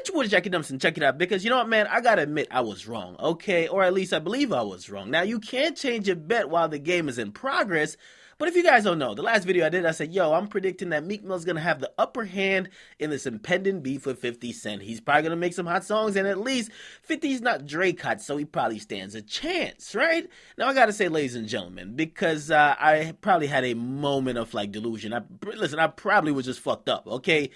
It's your boy Akademiks, and check it out, because you know what, man, I gotta admit I was wrong, okay? Or at least I believe I was wrong. Now, you can't change your bet while the game is in progress, but if you guys don't know, the last video I did, I said, yo, I'm predicting that Meek Mill's gonna have the upper hand in this impending beef with 50 Cent. He's probably gonna make some hot songs, and at least 50's not Drake hot, so he probably stands a chance, right? Now, I gotta say, ladies and gentlemen, because I probably had a moment of, like, delusion. Listen, I probably was just fucked up, okay?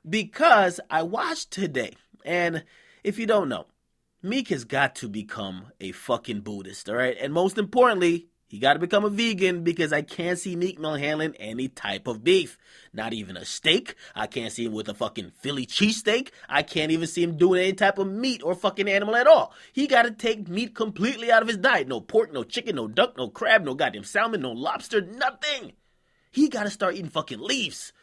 Because I watched today, and if you don't know, Meek has got to become a fucking Buddhist, all right? And most importantly, he got to become a vegan, because I can't see Meek Mill handling any type of beef. Not even a steak. I can't see him with a fucking Philly cheesesteak. I can't even see him doing any type of meat or fucking animal at all. He got to take meat completely out of his diet. No pork, no chicken, no duck, no crab, no goddamn salmon, no lobster, nothing. He got to start eating fucking leaves.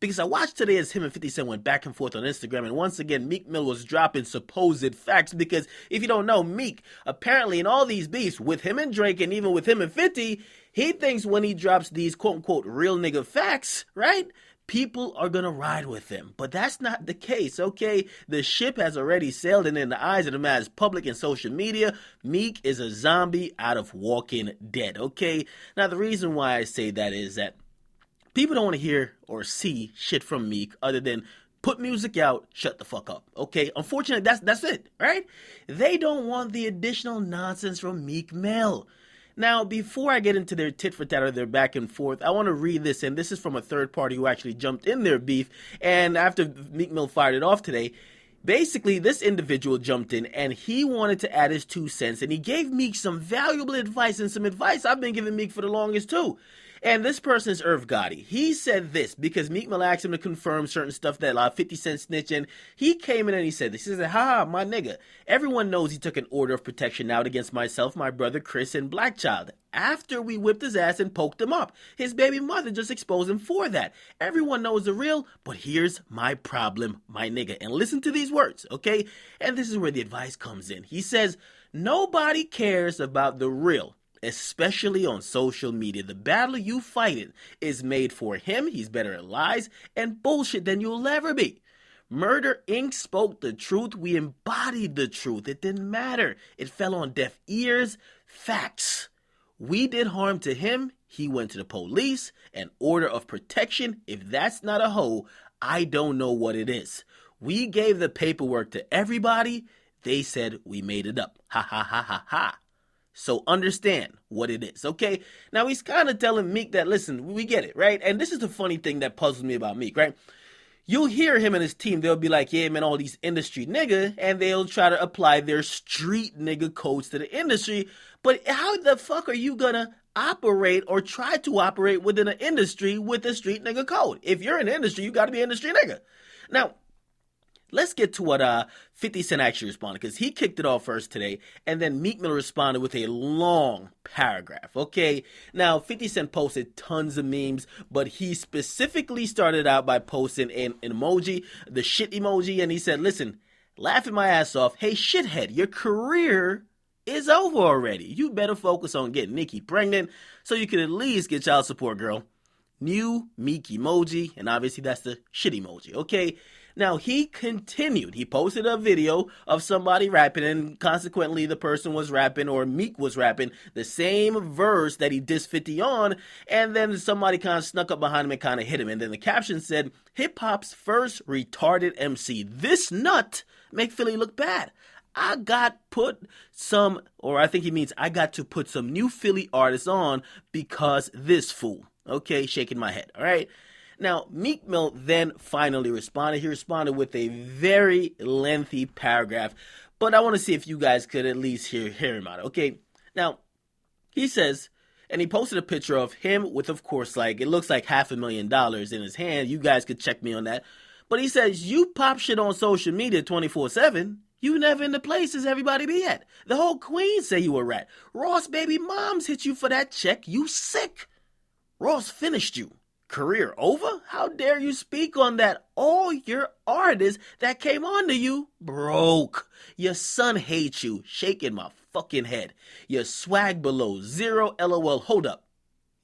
Because I watched today as him and 50 Cent went back and forth on Instagram, and once again, Meek Mill was dropping supposed facts, because if you don't know, Meek, apparently in all these beefs, with him and Drake, and even with him and 50, he thinks when he drops these quote-unquote real nigga facts, right, people are gonna ride with him. But that's not the case, okay? The ship has already sailed, and in the eyes of the mass public and social media, Meek is a zombie out of Walking Dead, okay? Now, the reason why I say that is that people don't want to hear or see shit from Meek other than put music out, shut the fuck up, okay? Unfortunately, that's it, right? They don't want the additional nonsense from Meek Mill. Now, before I get into their tit for tat or their back and forth, I want to read this, and this is from a third party who actually jumped in their beef, and after Meek Mill fired it off today, basically, this individual jumped in, and he wanted to add his 2 cents, and he gave Meek some valuable advice, and some advice I've been giving Meek for the longest, too. And this person is Irv Gotti. He said this because Meek Mill asked him to confirm certain stuff that 50 Cent snitching. He came in and he said this. He said, ha, my nigga, everyone knows he took an order of protection out against myself, my brother Chris, and Black Child. After we whipped his ass and poked him up. His baby mother just exposed him for that. Everyone knows the real, but here's my problem, my nigga. And listen to these words, okay? And this is where the advice comes in. He says, nobody cares about the real, especially on social media. The battle you fighting is made for him. He's better at lies and bullshit than you'll ever be. Murder Inc. spoke the truth. We embodied the truth. It didn't matter. It fell on deaf ears. Facts. We did harm to him. He went to the police. An order of protection. If that's not a hoe, I don't know what it is. We gave the paperwork to everybody. They said we made it up. Ha ha ha ha ha. So understand what it is, okay? Now, he's kind of telling Meek that, listen, we get it, right? And this is the funny thing that puzzles me about Meek, right? You'll hear him and his team, they'll be like, yeah, man, all these industry nigga, and they'll try to apply their street nigga codes to the industry. But how the fuck are you gonna operate or try to operate within an industry with a street nigga code? If you're in the industry, you gotta be an industry nigga. Now, let's get to what 50 Cent actually responded, because he kicked it off first today, and then Meek Mill responded with a long paragraph, okay? Now, 50 Cent posted tons of memes, but he specifically started out by posting an emoji, the shit emoji, and he said, listen, laughing my ass off, hey, shithead, your career is over already. You better focus on getting Nicki pregnant so you can at least get child support, girl. New Meek emoji, and obviously that's the shit emoji, okay? Now, he continued. He posted a video of somebody rapping, and consequently, the person was rapping, or Meek was rapping, the same verse that he dissed 50 on, and then somebody kind of snuck up behind him and kind of hit him. And then the caption said, hip-hop's first retarded MC. This nut make Philly look bad. I got to put some new Philly artists on because this fool. Okay, shaking my head, all right? Now, Meek Mill then finally responded. He responded with a very lengthy paragraph, but I want to see if you guys could at least hear him out, okay? Now, he says, and he posted a picture of him with, of course, like, it looks like $500,000 in his hand. You guys could check me on that. But he says, you pop shit on social media 24/7. You never in the places everybody be at. The whole queen say you a rat. Ross baby moms hit you for that check. You sick. Ross finished you. Career over? How dare you speak on that? All your artists that came on to you broke. Your son hates you. Shaking my fucking head. Your swag below zero. LOL. Hold up.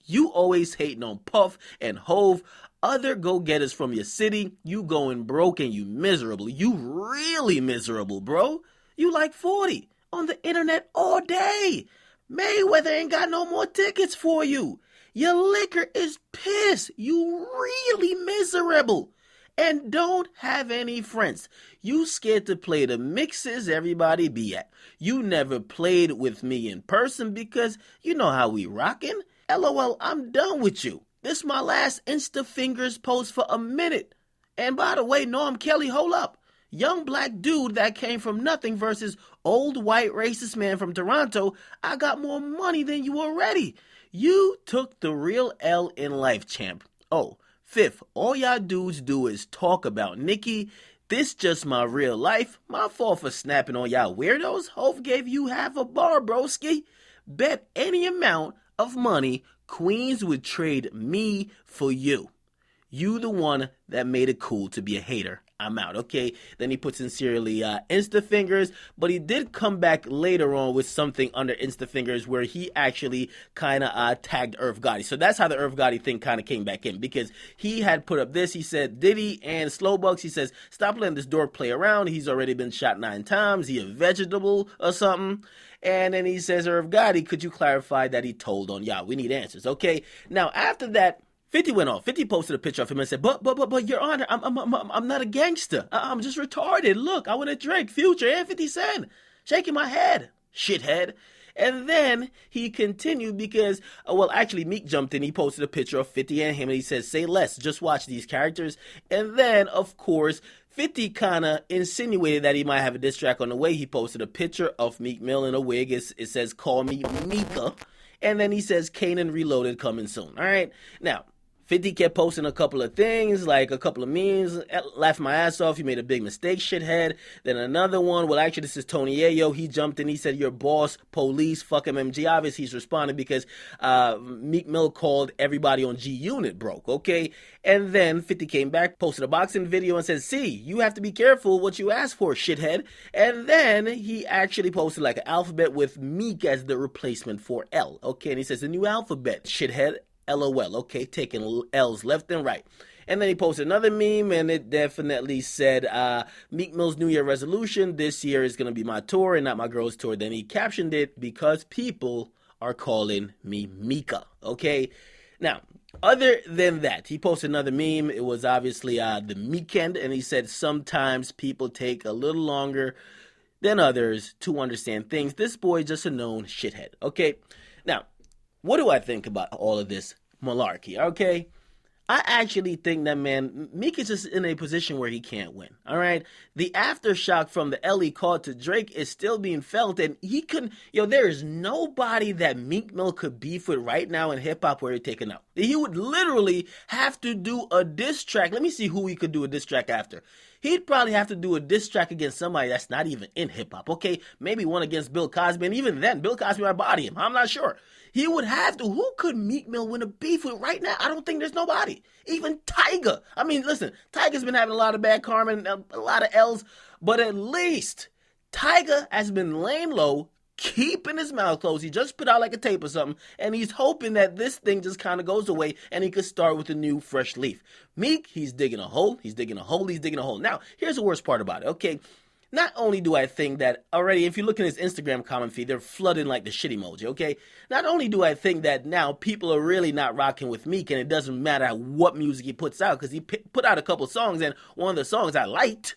You always hating on Puff and Hove. other go-getters from your city, you going broke and you miserable. You really miserable, bro. You like 40 on the internet all day. Mayweather ain't got no more tickets for you. Your liquor is piss. You really miserable. And don't have any friends. You scared to play the mixes everybody be at. You never played with me in person because you know how we rockin'. LOL, I'm done with you. This my last Insta Fingers post for a minute. And by the way, Norm Kelly, hold up. Young black dude that came from nothing versus old white racist man from Toronto. I got more money than you already. You took the real L in life, champ. Oh, fifth, all y'all dudes do is talk about Nicki. This just my real life. My fault for snapping on y'all weirdos. Hov gave you half a bar, broski. Bet any amount of money Queens would trade me for you. You the one that made it cool to be a hater. I'm out, okay? Then he put sincerely Insta Fingers, but he did come back later on with something under Insta Fingers where he actually kind of tagged Irv Gotti. So that's how the Irv Gotti thing kind of came back in, because he had put up this. He said, Diddy and Slowbucks, he says, stop letting this dork play around. He's already been shot 9 times. He a vegetable or something. And then he says, Irv Gotti, could you clarify that he told on y'all? We need answers, okay? Now, after that, 50 went off. 50 posted a picture of him and said, but Your Honor, I'm not a gangster. I'm just retarded. Look, I want to drink Future and 50 Cent. Shaking my head, shithead. And then he continued because, actually Meek jumped in. He posted a picture of 50 and him and he says, say less, just watch these characters. And then, of course, 50 kind of insinuated that he might have a diss track on the way. He posted a picture of Meek Mill in a wig. It says, call me Mika. And then he says, Kanan Reloaded coming soon. All right. Now, 50 kept posting a couple of things, like a couple of memes, laughing my ass off. You made a big mistake, shithead. Then another one, actually, this is Tony Yayo. He jumped in. He said, your boss, police, fuck MMG. Obviously, he's responding because Meek Mill called everybody on G Unit broke, okay? And then 50 came back, posted a boxing video and said, see, you have to be careful what you ask for, shithead. And then he actually posted like an alphabet with Meek as the replacement for L, okay? And he says, the new alphabet, shithead. LOL, okay, taking L's left and right. And then he posted another meme, and it definitely said, Meek Mill's New Year resolution, this year is going to be my tour and not my girl's tour. Then he captioned it, because people are calling me Mika, okay? Now, other than that, he posted another meme. It was obviously the Meekend, and he said, sometimes people take a little longer than others to understand things. This boy just a known shithead, okay? Now, what do I think about all of this malarkey, okay? I actually think that, man, Meek is just in a position where he can't win, all right? The aftershock from the L he called to Drake is still being felt, and he couldn't, there is nobody that Meek Mill could beef with right now in hip-hop where he's taken out. He would literally have to do a diss track. Let me see who he could do a diss track after. He'd probably have to do a diss track against somebody that's not even in hip-hop, okay? Maybe one against Bill Cosby, and even then, Bill Cosby might body him. I'm not sure. He would have to. Who could Meek Mill win a beef with right now? I don't think there's nobody. Even Tyga. I mean, listen, Tyga's been having a lot of bad karma and a lot of L's, but at least Tyga has been laying low, keeping his mouth closed. He just put out like a tape or something, and he's hoping that this thing just kind of goes away and he could start with a new, fresh leaf. Meek, he's digging a hole, he's digging a hole, he's digging a hole. Now, here's the worst part about it, okay? Not only do I think that already, if you look at his Instagram comment feed, they're flooding like the shit emoji, okay? Not only do I think that now people are really not rocking with Meek, and it doesn't matter what music he puts out, because he put out a couple songs, and one of the songs I liked,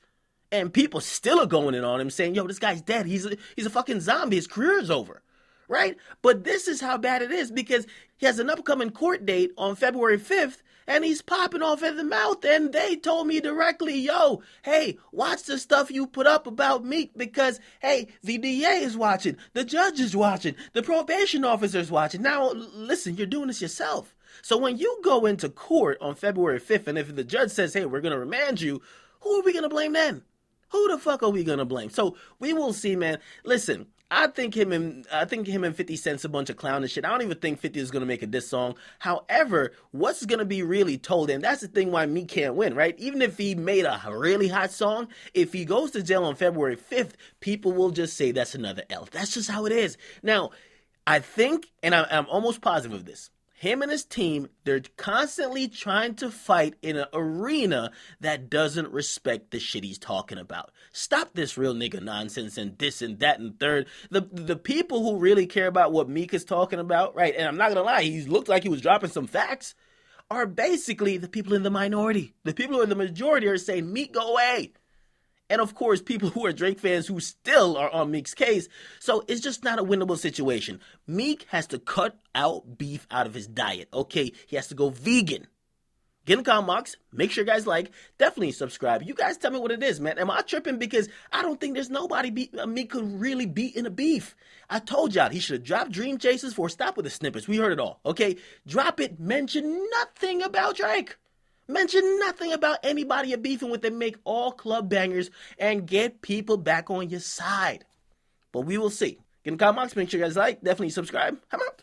and people still are going in on him saying, yo, this guy's dead. He's a fucking zombie. His career is over, right? But this is how bad it is, because he has an upcoming court date on February 5th, and he's popping off at the mouth, and they told me directly, yo, hey, watch the stuff you put up about Meek, because, hey, the DA is watching, the judge is watching, the probation officer is watching. Now, listen, you're doing this yourself. So when you go into court on February 5th, and if the judge says, hey, we're going to remand you, who are we going to blame then? Who the fuck are we going to blame? So we will see, man. Listen, I think him and 50 Cent's a bunch of clown and shit. I don't even think 50 is going to make a diss song. However, what's going to be really told, and that's the thing why Meek can't win, right? Even if he made a really hot song, if he goes to jail on February 5th, people will just say that's another L. That's just how it is. Now, I think, and I'm almost positive of this, him and his team, they're constantly trying to fight in an arena that doesn't respect the shit he's talking about. Stop this real nigga nonsense and this and that and third. The people who really care about what Meek is talking about, right, and I'm not going to lie, he looked like he was dropping some facts, are basically the people in the minority. The people who are in the majority are saying, Meek, go away. And of course, people who are Drake fans who still are on Meek's case. So it's just not a winnable situation. Meek has to cut out beef out of his diet. Okay, he has to go vegan. Get in the comment box. Make sure you guys like. Definitely subscribe. You guys tell me what it is, man. Am I tripping? Because I don't think there's nobody Meek could really beat in a beef. I told y'all he should have dropped Dream Chasers for stop with the snippets. We heard it all. Okay, drop it. Mention nothing about Drake. Mention nothing about anybody you're beefing with and make all club bangers and get people back on your side. But we will see. Get in the comment box. Make sure you guys like. Definitely subscribe. I'm out.